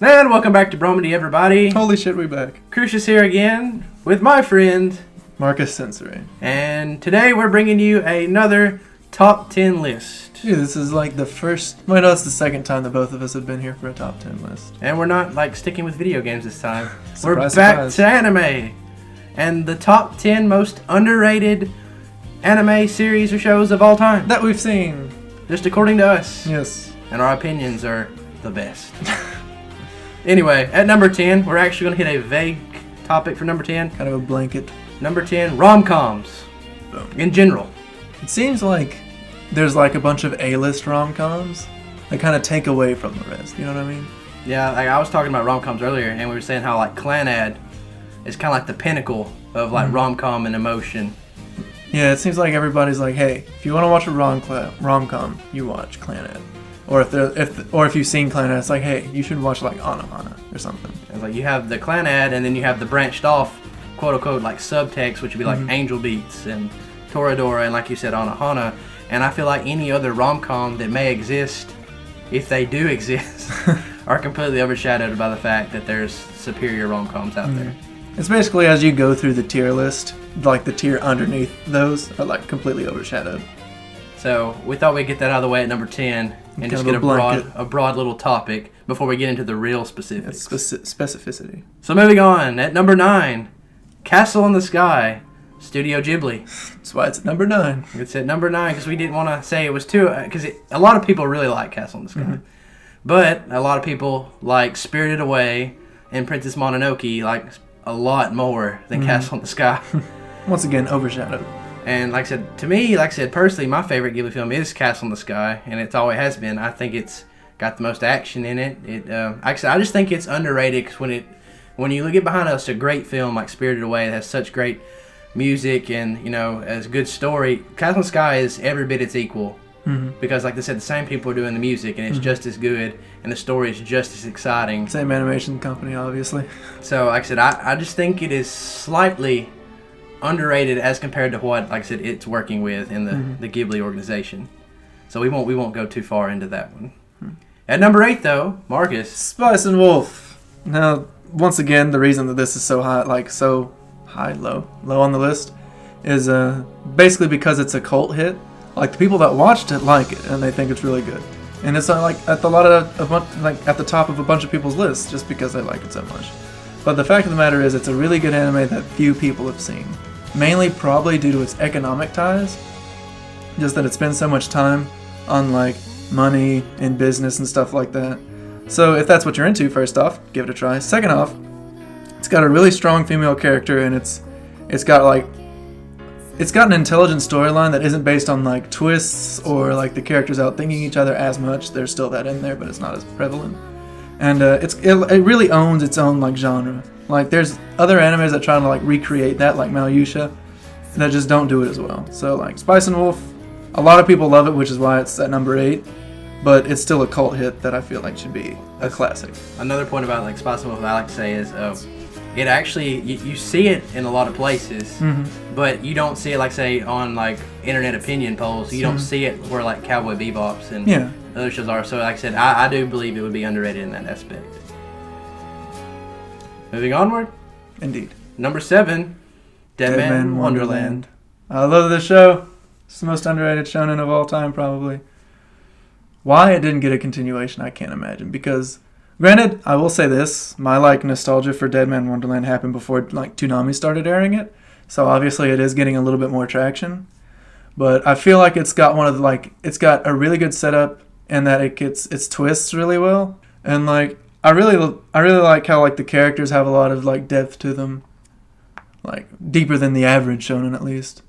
And welcome back to Bromandy, everybody. Holy shit, we back. Crucius here again with my friend Marcus Sensory. And today we're bringing you another top 10 list. Dude, this is like the first... Wait, no, it's the second time that both of us have been here for a top 10 list. And we're not like sticking with video games this time. We're Surprise, back surprise. to anime. And the top 10 most underrated anime series or shows of all time. That we've seen. Just according to us. Yes. And our opinions are the best. Anyway, at number 10, we're actually going to hit a vague topic for number 10. Kind of a blanket. Number 10, RomComs. Boom. In general. It seems like there's like a bunch of A-list rom-coms that kind of take away from the rest. You know what I mean? Yeah, like I was talking about rom-coms earlier, and we were saying how like Clanad is kind of like the pinnacle of like rom-com and emotion. Yeah, it seems like everybody's like, hey, if you want to watch a rom-com, you watch Clanad. Or if you've seen Clanad, it's like, hey, you should watch like Anahana or something. It's like you have the Clanad, and then you have the branched off, quote unquote, like subtext, which would be like Angel Beats and Toradora, and like you said, Anahana. And I feel like any other rom-com that may exist, if they do exist, are completely overshadowed by the fact that there's superior rom-coms out there. It's basically as you go through the tier list, like the tier underneath those are like completely overshadowed. So we thought we'd get that out of the way at number 10 and just get a broad little topic before we get into the real specifics. Specificity. So moving on, at number 9, Castle in the Sky, Studio Ghibli. That's why it's at number 9. It's at number 9 because we didn't want to say it was too, because a lot of people really like Castle in the Sky. But a lot of people like Spirited Away and Princess Mononoke like a lot more than Castle in the Sky. Once again, overshadowed. And like I said, to me, like I said, personally, my favorite Ghibli film is Castle in the Sky, and it's always has been. I think it's got the most action in it. Like I said, I just think it's underrated because when you look at behind us, a great film like Spirited Away that has such great music and as a good story. Castle in the Sky is every bit its equal because, like I said, the same people are doing the music, and it's just as good, and the story is just as exciting. Same animation company, obviously. So, like I said, I just think it is slightly underrated as compared to what, like I said, it's working with in the Ghibli organization. So we won't go too far into that one. At number 8, though, Marcus. Spice and Wolf. Now, once again, the reason that this is so high, low on the list, is basically because it's a cult hit. Like the people that watched it like it, and they think it's really good. And it's like at the top of a bunch of people's lists just because they like it so much. But the fact of the matter is, it's a really good anime that few people have seen. Mainly probably due to its economic ties. Just that it spends so much time on like money and business and stuff like that. So if that's what you're into, first off, give it a try. Second off, it's got a really strong female character, and it's got an intelligent storyline that isn't based on like twists or like the characters outthinking each other as much. There's still that in there, but it's not as prevalent. And it really owns its own like genre. Like there's other animes that try to like recreate that, like Malayusha, that just don't do it as well. So like Spice and Wolf, a lot of people love it, which is why it's at number 8. But it's still a cult hit that I feel like should be a classic. Another point about like Spice and Wolf I like to say is it actually you see it in a lot of places, but you don't see it like say on like internet opinion polls. You don't see it where like Cowboy Bebop's and other shows are. So like I said, I do believe it would be underrated in that aspect. Moving onward. Indeed. Number 7, Deadman Wonderland. I love this show. It's the most underrated shonen of all time, probably. Why it didn't get a continuation, I can't imagine. Because, granted, I will say this: my like nostalgia for Deadman Wonderland happened before like Toonami started airing it, so obviously it is getting a little bit more traction. But I feel like it's got it's got a really good setup, and that it gets its twists really well, and like. I really like how like the characters have a lot of like depth to them, like deeper than the average shonen at least.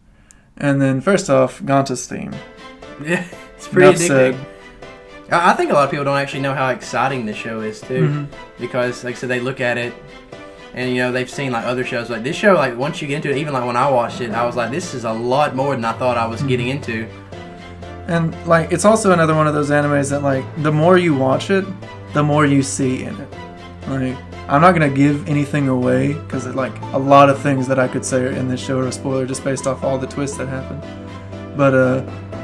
And then first off, Ganta's theme. Yeah, it's pretty addicting. I think a lot of people don't actually know how exciting this show is too, because like I said, they look at it and they've seen like other shows. Like this show, like once you get into it, even like when I watched it, I was like, this is a lot more than I thought I was getting into. And like it's also another one of those animes that like the more you watch it, the more you see in it. Like, I'm not going to give anything away because like a lot of things that I could say in this show are a spoiler just based off all the twists that happen. But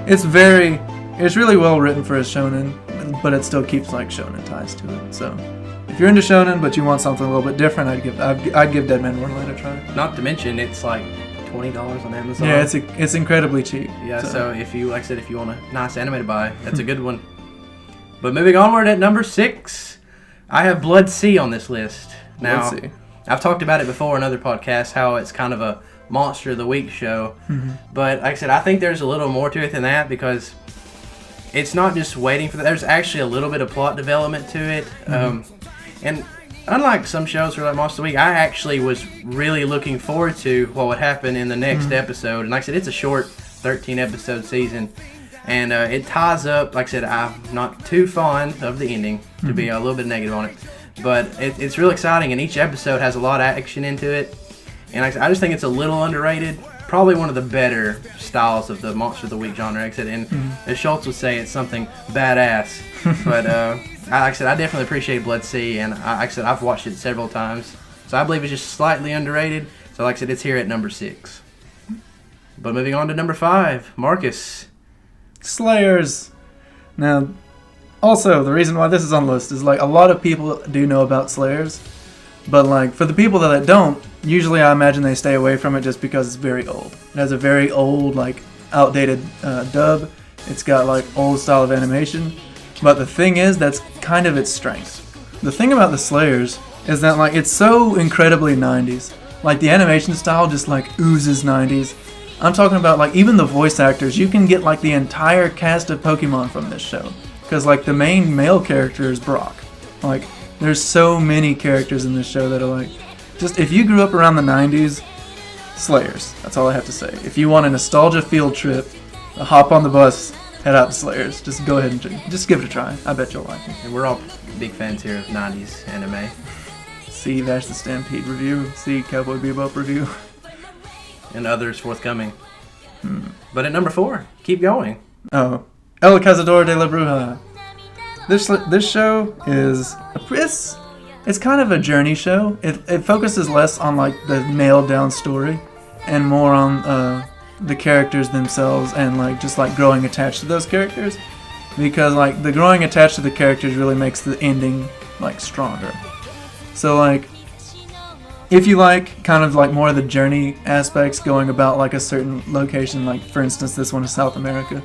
it's really well written for a shonen, but it still keeps like shonen ties to it. So if if you're into shonen but you want something a little bit different, I'd give Deadman Wonderland a try. Not to mention, it's like $20 on Amazon. Yeah, it's incredibly cheap. Yeah, so if you, like I said, if you want a nice anime to buy, that's a good one. But moving onward at number 6, I have Blood Sea on this list. Now, I've talked about it before in other podcasts, how it's kind of a Monster of the Week show. Mm-hmm. But like I said, I think there's a little more to it than that, because it's not just waiting for that. There's actually a little bit of plot development to it. Mm-hmm. And unlike some shows for like Monster of the Week, I actually was really looking forward to what would happen in the next episode. And like I said, it's a short 13-episode season. And it ties up, like I said, I'm not too fond of the ending, to be a little bit negative on it. But it's real exciting, and each episode has a lot of action into it. And like I said, I just think it's a little underrated. Probably one of the better styles of the Monster of the Week genre. Like I said, and as Schultz would say, it's something badass. But like I said, I definitely appreciate Blood Sea, and like I said, I've watched it several times. So I believe it's just slightly underrated. So like I said, it's here at number 6. But moving on to number 5, Marcus. Slayers. Now, also, the reason why this is on the list is, like, a lot of people do know about Slayers, but, like, for the people that don't, usually I imagine they stay away from it just because it's very old. It has a very old, like, outdated dub. It's got, like, old style of animation, but the thing is, that's kind of its strength. The thing about the Slayers is that, like, it's so incredibly 90s. Like, the animation style just, like, oozes 90s. I'm talking about, like, even the voice actors. You can get, like, the entire cast of Pokemon from this show. Because, like, the main male character is Brock. Like, there's so many characters in this show that are, like, just, if you grew up around the 90s, Slayers. That's all I have to say. If you want a nostalgia field trip, hop on the bus, head out to Slayers. Just go ahead and just give it a try. I bet you'll like it. And we're all big fans here of 90s anime. See Vash the Stampede review. See Cowboy Bebop review. And others forthcoming. But at number 4, keep going. Oh, El Cazador de la Bruja. This show is it's kind of a journey show. It focuses less on, like, the nailed down story and more on the characters themselves and, like, just, like, growing attached to those characters, because, like, the growing attached to the characters really makes the ending, like, stronger. So, like, if you like kind of like more of the journey aspects, going about like a certain location, like for instance this one is South America,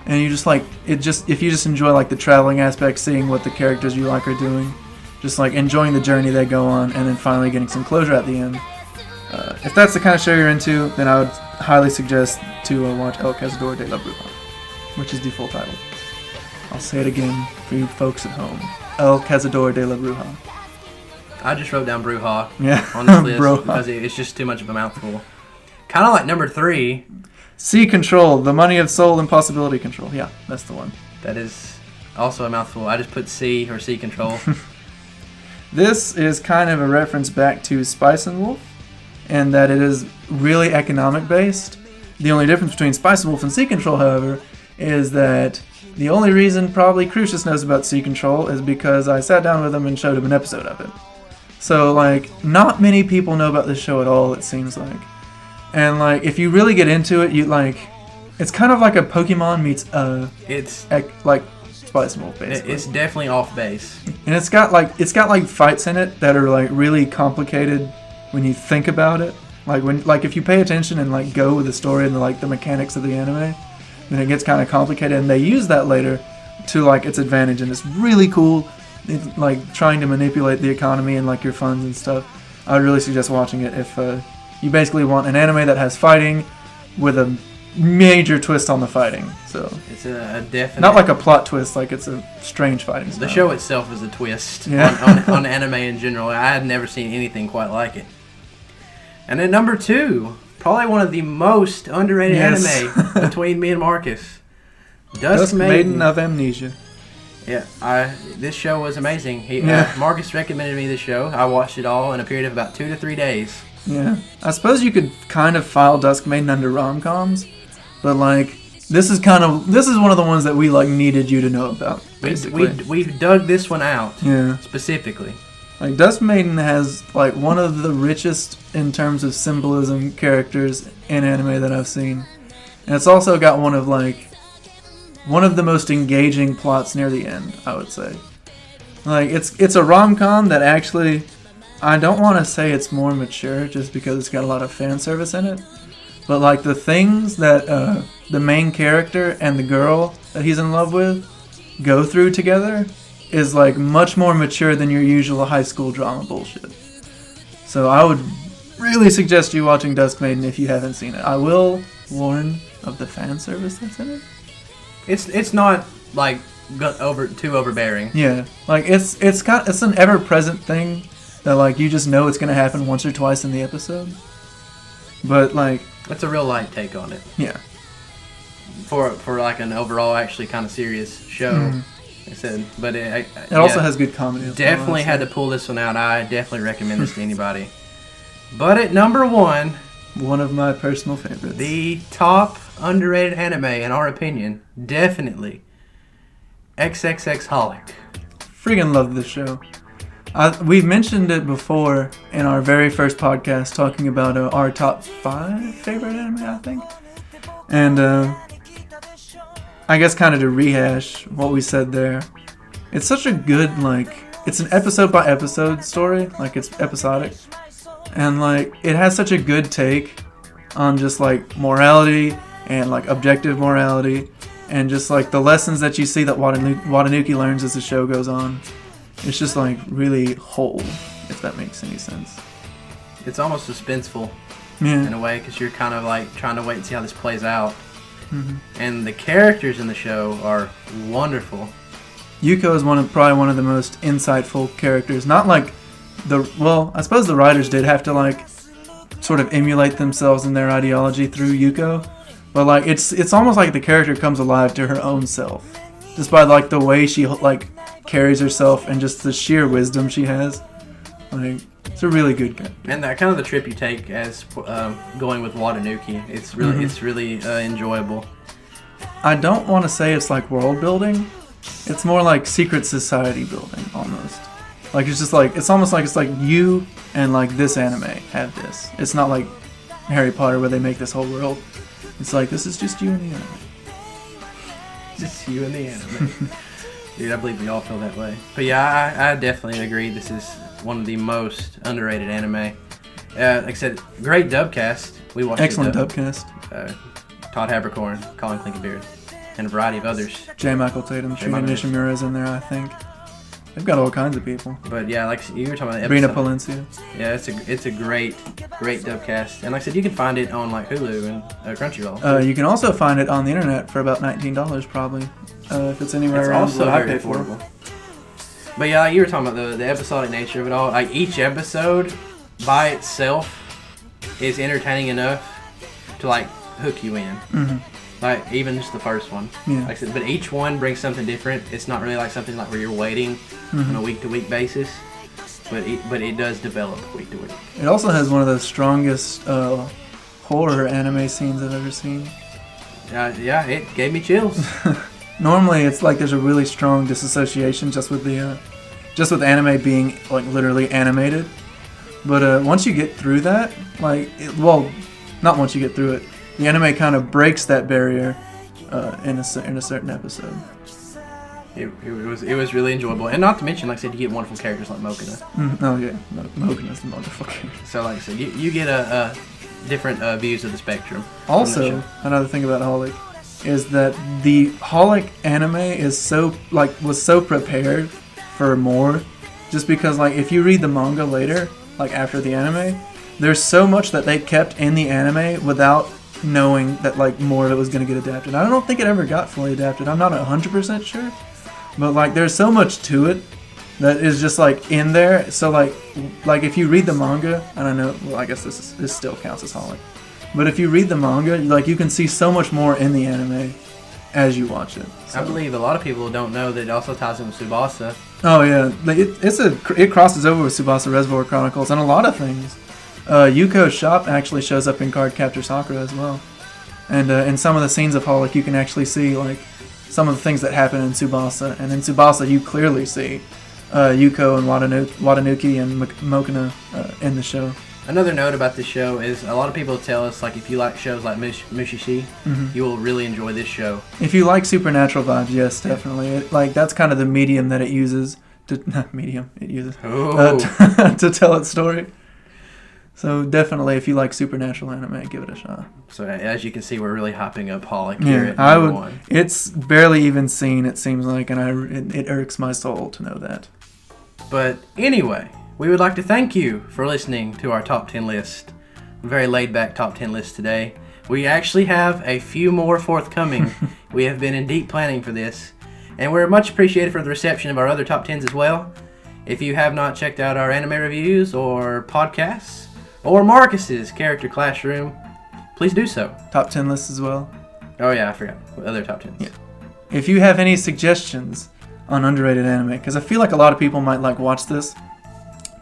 and you just like if you just enjoy like the traveling aspect, seeing what the characters you like are doing, just like enjoying the journey they go on, and then finally getting some closure at the end. If that's the kind of show you're into, then I would highly suggest to watch El Cazador de la Bruja, which is the full title. I'll say it again for you folks at home. El Cazador de la Bruja. I just wrote down Bruja on this list because it's just too much of a mouthful. Kind of like number 3. Sea Control, the money of soul and possibility control. Yeah, that's the one. That is also a mouthful. I just put Sea or Sea Control. This is kind of a reference back to Spice and Wolf, and that it is really economic based. The only difference between Spice and Wolf and Sea Control, however, is that the only reason probably Crucius knows about Sea Control is because I sat down with him and showed him an episode of it. So, like, not many people know about this show at all, it seems like. And, like, if you really get into it, you, like, it's kind of like a Pokemon meets, like, Spice and Wolf, basically. It's definitely off base. And it's got, like, fights in it that are, like, really complicated when you think about it. Like, if you pay attention and, like, go with the story and, the mechanics of the anime, then it gets kind of complicated, and they use that later to, like, its advantage, and it's really cool. It's like trying to manipulate the economy and like your funds and stuff. I would really suggest watching it if you basically want an anime that has fighting with a major twist on the fighting. So it's a definite, not like a plot twist, like it's a strange fighting style. The show itself is a twist on anime in general. I had never seen anything quite like it. And then number 2, probably one of the most underrated anime between me and Marcus, Dusk Maiden of Amnesia. Yeah, this show was amazing. Marcus recommended me this show. I watched it all in a period of about 2 to 3 days. Yeah, I suppose you could kind of file Dusk Maiden under RomComs, but like this is one of the ones that we like needed you to know about. Basically, we dug this one out. Specifically. Like Dusk Maiden has like one of the richest in terms of symbolism characters in anime that I've seen, and it's also got one of the most engaging plots near the end, I would say. Like, it's a rom-com that actually, I don't want to say it's more mature just because it's got a lot of fan service in it. But, like, the things that the main character and the girl that he's in love with go through together is, like, much more mature than your usual high school drama bullshit. So I would really suggest you watching Dusk Maiden if you haven't seen it. I will warn of the fan service that's in it. It's not, like, too overbearing. Yeah. Like, it's an ever-present thing that, like, you just know it's going to happen once or twice in the episode. But, like... It's a real light take on it. Yeah. For like, an overall, actually kind of serious show. I said, but it also has good comedy. Definitely had to pull this one out. I definitely recommend this to anybody. But at number 1, one of my personal favorites, the top underrated anime in our opinion, definitely XXXholic. Freaking love this show. We've mentioned it before in our very first podcast, talking about our top 5 favorite anime, I think. And I guess kind of to rehash what we said there, it's such a good, like, it's an episode by episode story, like, it's episodic, and, like, it has such a good take on just, like, morality and, like, objective morality, and just, like, the lessons that you see that Watanuki learns as the show goes on. It's just, like, really whole, if that makes any sense. It's almost suspenseful in a way, because you're kind of, like, trying to wait and see how this plays out. Mm-hmm. And the characters in the show are wonderful. Yuko is probably one of the most insightful characters. Not like I suppose the writers did have to, like, sort of emulate themselves in their ideology through Yuko, but, like, it's almost like the character comes alive to her own self, just by, like, the way she, like, carries herself and just the sheer wisdom she has. Like, it's a really good guy. And that kind of the trip you take as going with Watanuki. It's really enjoyable. I don't want to say it's like world building. It's more like secret society building almost. Like, it's just like, it's almost like it's like you and, like, this anime have this. It's not like Harry Potter where they make this whole world. It's like, this is just you and the anime. Just you and the anime. Dude, I believe we all feel that way. But yeah, I definitely agree. This is one of the most underrated anime. Like I said, great dubcast. We watched excellent dubcast. Todd Habercorn, Colin Clinkenbeard, and a variety of others. J. Michael Tatum, Shinya Nishimura's in there, I think. They've got all kinds of people. But yeah, like you were talking about, Rina Palencia. Yeah, it's a great dubcast, and like I said, you can find it on, like, Hulu and Crunchyroll. You can also find it on the internet for about $19 probably, if it's anywhere around. It's also very affordable. But yeah, like you were talking about the episodic nature of it all. Like, each episode by itself is entertaining enough to, like, hook you in. Mm-hmm. Like, even just the first one. Yeah. Like I said, but each one brings something different. It's not really like something like where you're waiting on a week-to-week basis. But it does develop week to week. It also has one of the strongest horror anime scenes I've ever seen. Yeah, it gave me chills. Normally, it's like there's a really strong disassociation just with anime being, like, literally animated. But once you get through that, like, not once you get through it, the anime kind of breaks that barrier in a certain episode. It was really enjoyable, and not to mention, like I said, you get wonderful characters like Mokina. Oh yeah, Mokina's the wonderful character. So, like I said, you get a different views of the spectrum. Also, another thing about Holic is that the Holic anime was so prepared for more, just because, like, if you read the manga later, like after the anime, there's so much that they kept in the anime without knowing that, like, more of it was going to get adapted. I don't think it ever got fully adapted. I'm not 100% sure. But, like, there's so much to it that is just, like, in there. So, like if you read the manga, and I know, well, I guess this still counts as Holic. But if you read the manga, like, you can see so much more in the anime as you watch it. So. I believe a lot of people don't know that it also ties in with Tsubasa. Oh, yeah. It crosses over with Tsubasa Reservoir Chronicles and a lot of things. Yuko's shop actually shows up in Cardcaptor Sakura as well. And in some of the scenes of Holic, you can actually see, like, some of the things that happen in Tsubasa. And in Tsubasa, you clearly see Yuko and Watanuki and Mokina in the show. Another note about this show is a lot of people tell us, like, if you like shows like Mushishi, you will really enjoy this show. If you like supernatural vibes, yes, definitely. That's kind of the medium that it uses It uses Oh. to tell its story. So definitely, if you like supernatural anime, give it a shot. So as you can see, we're really hyping up Holic Yeah, here at I number would. one. It's barely even seen. It seems like, and it irks my soul to know that. But anyway, we would like to thank you for listening to our top 10 list. Very laid back top 10 list today. We actually have a few more forthcoming. We have been in deep planning for this. And we're much appreciated for the reception of our other top 10s as well. If you have not checked out our anime reviews or podcasts, or Marcus's Character Classroom, please do so. Top 10 lists as well. Oh yeah, I forgot. Other top 10s. Yeah. If you have any suggestions on underrated anime, because I feel like a lot of people might like watch this,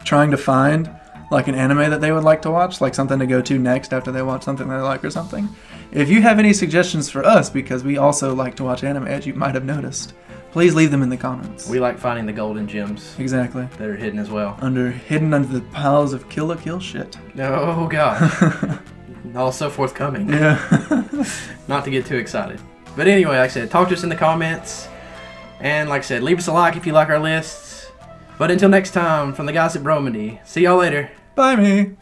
trying to find like an anime that they would like to watch, like something to go to next after they watch something they like or something. If you have any suggestions for us, because we also like to watch anime, as you might have noticed, please leave them in the comments. We like finding the golden gems Exactly. that are hidden as well. Hidden under the piles of Kill la Kill shit. Oh gosh. Also forthcoming. Yeah. Not to get too excited. But anyway, like I said, talk to us in the comments. And like I said, leave us a like if you like our lists. But until next time, from the guys at Bromandy, see y'all later. Bye, me.